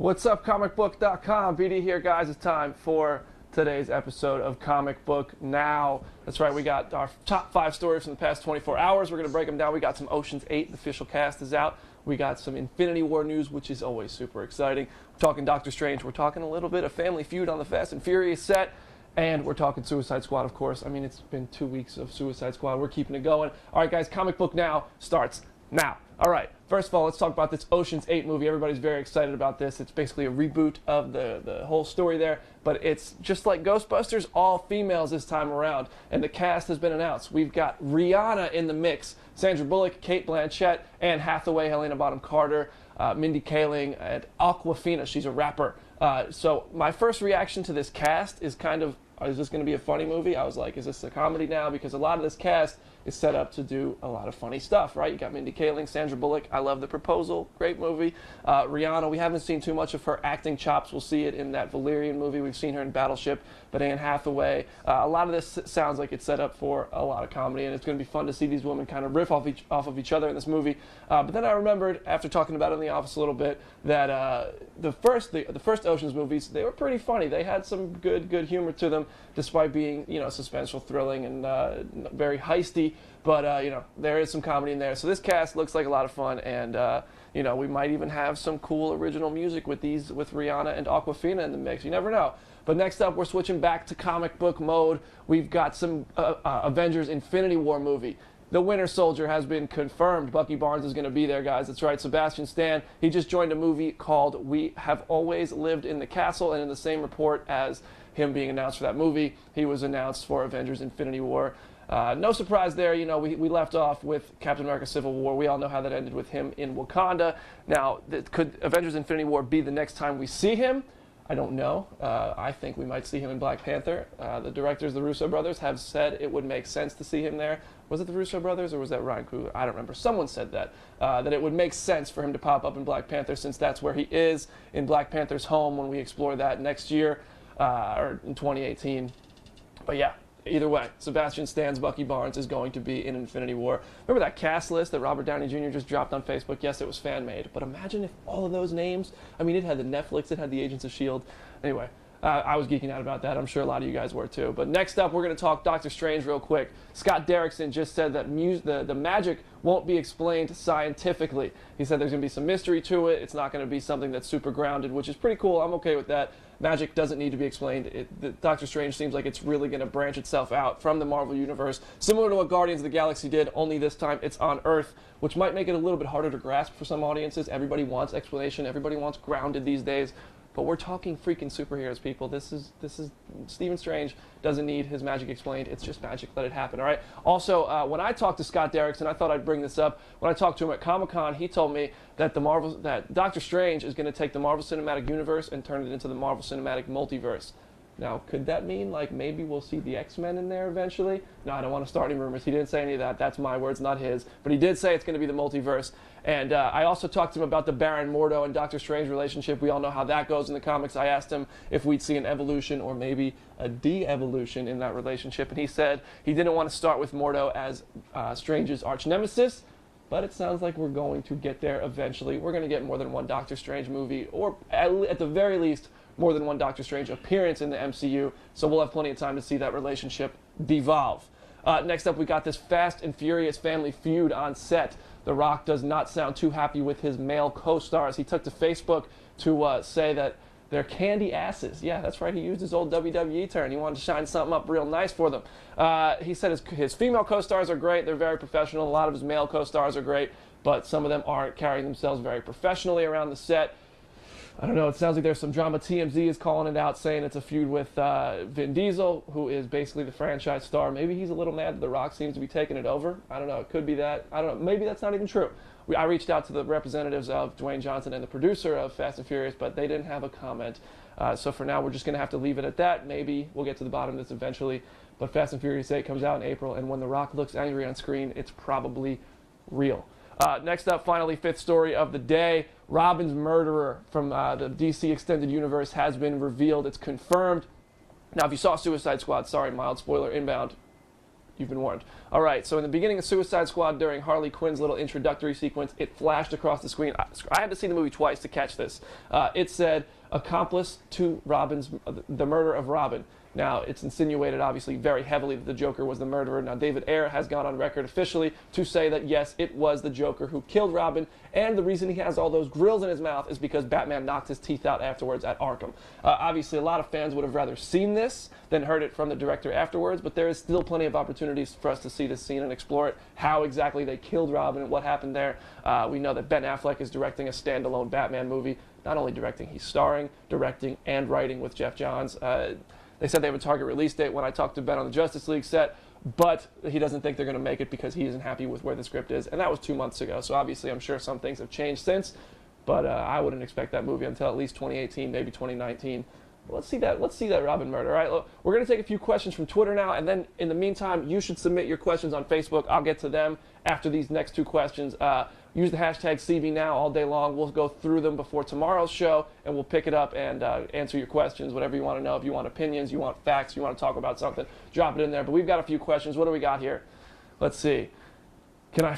What's up, ComicBook.com? BD here, guys. It's time for today's episode of Comic Book Now. That's right, we got our top 5 stories from the past 24 hours. We're going to break them down. We got some Ocean's 8, the official cast is out. We got some Infinity War news, which is always super exciting. We're talking Doctor Strange. We're talking a little bit of Family Feud on the Fast and Furious set. And we're talking Suicide Squad, of course. I mean, it's been 2 weeks of Suicide Squad. We're keeping it going. All right, guys, Comic Book Now starts now. All right, first of all, let's talk about this Ocean's 8 movie. Everybody's very excited about this. It's basically a reboot of the whole story there, but it's just like Ghostbusters, all females this time around, and the cast has been announced. We've got Rihanna in the mix, Sandra Bullock, Cate Blanchett, Anne Hathaway, Helena Bonham Carter, Mindy Kaling, and Awkwafina. She's a rapper. So my first reaction to this cast is kind of, is this going to be a funny movie? I was like, is this a comedy now? Because a lot of this cast is set up to do a lot of funny stuff, right? You got Mindy Kaling, Sandra Bullock, I Love the Proposal, great movie. Rihanna, we haven't seen too much of her acting chops. We'll see it in that Valerian movie. We've seen her in Battleship, but Anne Hathaway. A lot of this sounds like it's set up for a lot of comedy, and it's going to be fun to see these women kind of riff off of each other in this movie. But then I remembered, after talking about it in the office a little bit, that the first Ocean's movies, they were pretty funny. They had some good humor to them, despite being, suspenseful, thrilling, and very heisty. But, there is some comedy in there. So this cast looks like a lot of fun, and, we might even have some cool original music with Rihanna and Awkwafina in the mix. You never know. But next up, we're switching back to comic book mode. We've got some Avengers Infinity War movie. The Winter Soldier has been confirmed. Bucky Barnes is going to be there, guys. That's right, Sebastian Stan. He just joined a movie called We Have Always Lived in the Castle, and in the same report as him being announced for that movie, he was announced for Avengers Infinity War. No surprise there, we left off with Captain America Civil War. We all know how that ended with him in Wakanda. Now, could Avengers Infinity War be the next time we see him? I don't know. I think we might see him in Black Panther. The directors, the Russo brothers, have said it would make sense to see him there. Was it the Russo brothers or was that Ryan Coogler? I don't remember. Someone said that it would make sense for him to pop up in Black Panther, since that's where he is, in Black Panther's home, when we explore that next year, or in 2018. But yeah. Either way, Sebastian Stan's Bucky Barnes is going to be in Infinity War. Remember that cast list that Robert Downey Jr. just dropped on Facebook? Yes, it was fan-made, but imagine if all of those names, it had the Netflix, it had the Agents of S.H.I.E.L.D. Anyway, I was geeking out about that. I'm sure a lot of you guys were too. But next up, we're going to talk Doctor Strange real quick. Scott Derrickson just said that the magic won't be explained scientifically. He said there's going to be some mystery to it. It's not going to be something that's super grounded, which is pretty cool. I'm okay with that. Magic doesn't need to be explained. Doctor Strange seems like it's really going to branch itself out from the Marvel Universe, similar to what Guardians of the Galaxy did, only this time it's on Earth, which might make it a little bit harder to grasp for some audiences. Everybody wants explanation. Everybody wants grounded these days. But we're talking freaking superheroes, people. This is Stephen Strange doesn't need his magic explained. It's just magic. Let it happen, all right? Also, when I talked to Scott Derrickson, I thought I'd bring this up. When I talked to him at Comic-Con, he told me that that Doctor Strange is going to take the Marvel Cinematic Universe and turn it into the Marvel Cinematic Multiverse. Now, could that mean, maybe we'll see the X-Men in there eventually? No, I don't want to start any rumors. He didn't say any of that. That's my words, not his. But he did say it's going to be the multiverse. And I also talked to him about the Baron Mordo and Doctor Strange relationship. We all know how that goes in the comics. I asked him if we'd see an evolution or maybe a de-evolution in that relationship. And he said he didn't want to start with Mordo as Strange's arch nemesis. But it sounds like we're going to get there eventually. We're going to get more than one Doctor Strange movie, or at the very least, more than one Doctor Strange appearance in the MCU, so we'll have plenty of time to see that relationship devolve. Next up, we got this Fast and Furious family feud on set. The Rock does not sound too happy with his male co-stars. He took to Facebook to say that they're candy asses. Yeah, that's right, he used his old WWE term. He wanted to shine something up real nice for them. He said his female co-stars are great, they're very professional. A lot of his male co-stars are great, but some of them aren't carrying themselves very professionally around the set. I don't know, it sounds like there's some drama. TMZ is calling it out, saying it's a feud with Vin Diesel, who is basically the franchise star. Maybe he's a little mad that The Rock seems to be taking it over. I don't know, it could be that. I don't know, maybe that's not even true. I reached out to the representatives of Dwayne Johnson and the producer of Fast and Furious, but they didn't have a comment. So for now, we're just going to have to leave it at that. Maybe we'll get to the bottom of this eventually. But Fast and Furious 8 comes out in April, and when The Rock looks angry on screen, it's probably real. Next up, finally, fifth story of the day. Robin's murderer from the DC Extended Universe has been revealed. It's confirmed. Now, if you saw Suicide Squad, sorry, mild spoiler inbound. You've been warned. All right, so in the beginning of Suicide Squad, during Harley Quinn's little introductory sequence, it flashed across the screen. I had to see the movie twice to catch this. It said, accomplice to the murder of Robin. Now, it's insinuated, obviously, very heavily that the Joker was the murderer. Now, David Ayer has gone on record officially to say that, yes, it was the Joker who killed Robin, and the reason he has all those grills in his mouth is because Batman knocked his teeth out afterwards at Arkham. Obviously, a lot of fans would have rather seen this than heard it from the director afterwards, but there is still plenty of opportunities for us to see this scene and explore it, how exactly they killed Robin and what happened there. We know that Ben Affleck is directing a standalone Batman movie. Not only directing, he's starring, directing, and writing with Jeff Johns. They said they have a target release date when I talked to Ben on the Justice League set, but he doesn't think they're going to make it because he isn't happy with where the script is, and that was 2 months ago. So obviously I'm sure some things have changed since, but I wouldn't expect that movie until at least 2018, maybe 2019. Let's see that Robin murder. All right, look, we're going to take a few questions from Twitter now, and then in the meantime, you should submit your questions on Facebook. I'll get to them after these next two questions. Use the hashtag CBNow all day long. We'll go through them before tomorrow's show, and we'll pick it up and answer your questions, whatever you want to know. If you want opinions, you want facts, you want to talk about something, drop it in there. But we've got a few questions. What do we got here? Let's see. Can I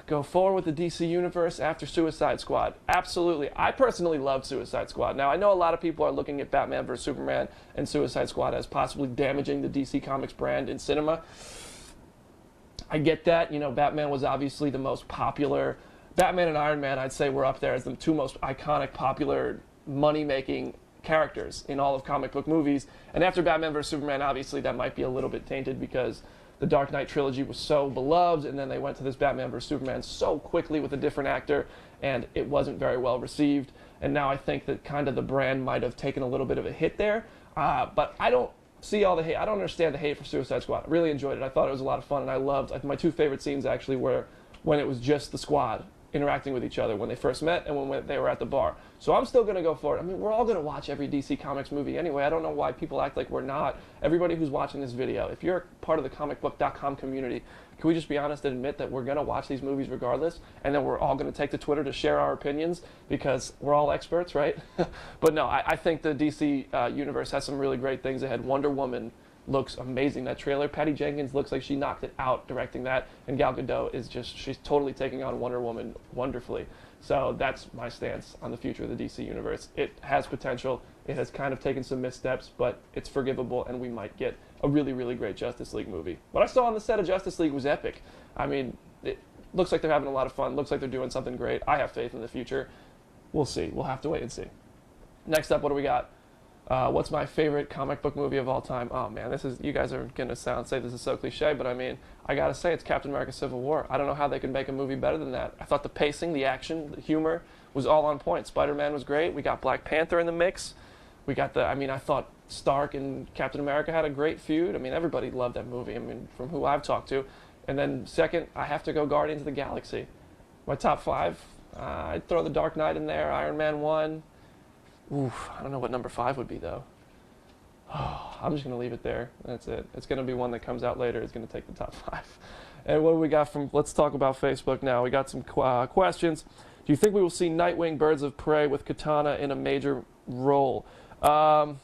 go forward with the DC Universe after Suicide Squad? Absolutely. I personally love Suicide Squad. Now, I know a lot of people are looking at Batman vs. Superman and Suicide Squad as possibly damaging the DC Comics brand in cinema. I get that. You know, Batman was obviously the most popular. Batman and Iron Man, I'd say, were up there as the two most iconic, popular, money-making characters in all of comic book movies. And after Batman vs. Superman, obviously, that might be a little bit tainted because the Dark Knight trilogy was so beloved, and then they went to this Batman vs. Superman so quickly with a different actor, and it wasn't very well received. And now I think that kind of the brand might have taken a little bit of a hit there. But I don't see all the hate. I don't understand the hate for Suicide Squad. I really enjoyed it. I thought it was a lot of fun, and I loved. My two favorite scenes actually were when it was just the squad interacting with each other when they first met and when they were at the bar. So I'm still going to go for it. I mean, we're all going to watch every DC Comics movie anyway. I don't know why people act like we're not. Everybody who's watching this video, if you're part of the ComicBook.com community, can we just be honest and admit that we're going to watch these movies regardless, and then we're all going to take to Twitter to share our opinions because we're all experts, right? But no, I think the DC universe has some really great things ahead. Wonder Woman looks amazing, that trailer. Patty Jenkins looks like she knocked it out directing that, and Gal Gadot is she's totally taking on Wonder Woman wonderfully. So that's my stance on the future of the DC universe. It has potential. It has kind of taken some missteps, but it's forgivable, and we might get a really, really great Justice League movie. What I saw on the set of Justice League was epic. I mean, it looks like they're having a lot of fun. Looks like they're doing something great. I have faith in the future. We'll see. We'll have to wait and see. Next up, what do we got? What's my favorite comic book movie of all time? Oh man, you guys are gonna say this is so cliche, but I mean, I gotta say it's Captain America: Civil War. I don't know how they could make a movie better than that. I thought the pacing, the action, the humor was all on point. Spider-Man was great. We got Black Panther in the mix. We got I thought Stark and Captain America had a great feud. I mean, everybody loved that movie. I mean, from who I've talked to. And then second, I have to go Guardians of the Galaxy. My top five, I'd throw the Dark Knight in there, Iron Man 1. Oof, I don't know what number 5 would be, though. Oh, I'm just going to leave it there. That's it. It's going to be one that comes out later. It's going to take the top 5. And what do we got let's talk about Facebook now. We got some questions. Do you think we will see Nightwing, Birds of Prey with Katana in a major role? I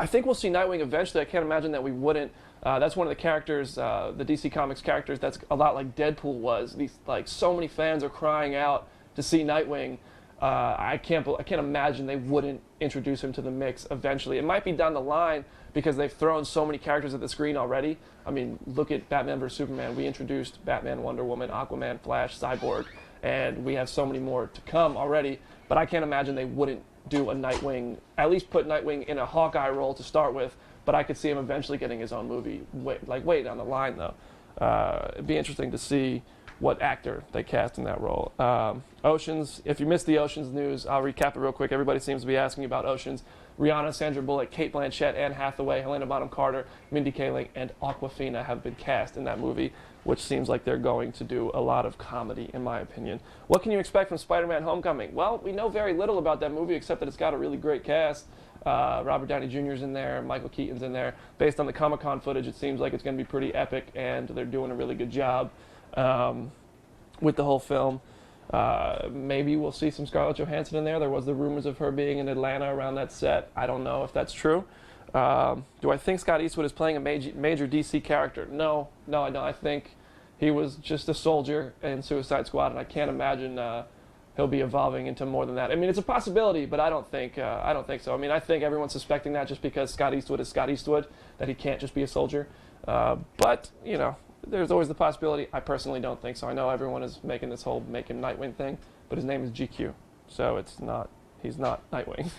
think we'll see Nightwing eventually. I can't imagine that we wouldn't. That's one of the characters, the DC Comics characters, that's a lot like Deadpool was. So many fans are crying out to see Nightwing. I can't imagine they wouldn't introduce him to the mix eventually. It might be down the line because they've thrown so many characters at the screen already. I mean, look at Batman vs. Superman. We introduced Batman, Wonder Woman, Aquaman, Flash, Cyborg, and we have so many more to come already. But I can't imagine they wouldn't do a Nightwing, at least put Nightwing in a Hawkeye role to start with, but I could see him eventually getting his own movie way down the line, though. It'd be interesting to see what actor they cast in that role. Oceans, if you missed the Oceans news, I'll recap it real quick. Everybody seems to be asking about Oceans. Rihanna, Sandra Bullock, Cate Blanchett, Anne Hathaway, Helena Bonham Carter, Mindy Kaling, and Awkwafina have been cast in that movie, which seems like they're going to do a lot of comedy, in my opinion. What can you expect from Spider-Man: Homecoming? Well, we know very little about that movie except that it's got a really great cast. Robert Downey Jr.'s in there, Michael Keaton's in there. Based on the Comic-Con footage, it seems like it's going to be pretty epic, and they're doing a really good job with the whole film. Maybe we'll see some Scarlett Johansson in there. There was the rumors of her being in Atlanta around that set. I don't know if that's true. Do I think Scott Eastwood is playing a major DC character? No, I don't. I think he was just a soldier in Suicide Squad, and I can't imagine he'll be evolving into more than that. I mean, it's a possibility, but I don't think so. I mean, I think everyone's suspecting that just because Scott Eastwood is Scott Eastwood, that he can't just be a soldier. But you know, there's always the possibility. I personally don't think so. I know everyone is making this whole make him Nightwing thing, but his name is GQ, so he's not Nightwing.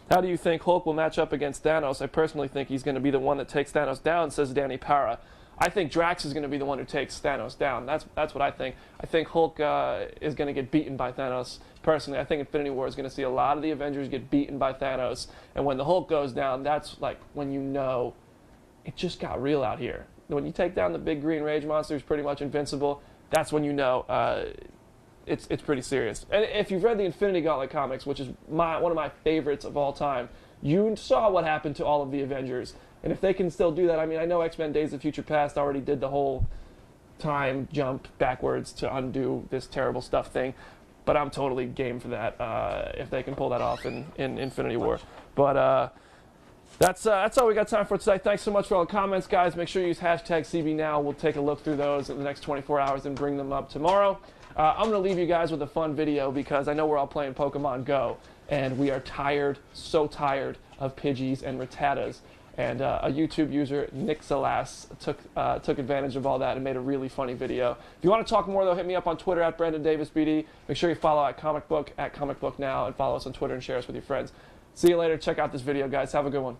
How do you think Hulk will match up against Thanos? I personally think he's going to be the one that takes Thanos down, says Danny Para. I think Drax is going to be the one who takes Thanos down. That's what I think. I think Hulk is going to get beaten by Thanos. Personally, I think Infinity War is going to see a lot of the Avengers get beaten by Thanos. And when the Hulk goes down, that's like when you know it just got real out here. When you take down the big green rage monster who's pretty much invincible, that's when you know it's pretty serious. And if you've read the Infinity Gauntlet comics, which is one of my favorites of all time, you saw what happened to all of the Avengers. And if they can still do that, I mean, I know X-Men Days of Future Past already did the whole time jump backwards to undo this terrible stuff thing, but I'm totally game for that if they can pull that off in Infinity War. But that's all we got time for today. Thanks so much for all the comments, guys. Make sure you use hashtag CBNow. We'll take a look through those in the next 24 hours and bring them up tomorrow. I'm going to leave you guys with a fun video because I know we're all playing Pokemon Go, and we are tired, so tired of Pidgeys and Rattatas. And a YouTube user, Nixalas, took advantage of all that and made a really funny video. If you want to talk more, though, hit me up on Twitter at BrandonDavisBD. Make sure you follow at ComicBook, at ComicBookNow, and follow us on Twitter and share us with your friends. See you later. Check out this video, guys. Have a good one.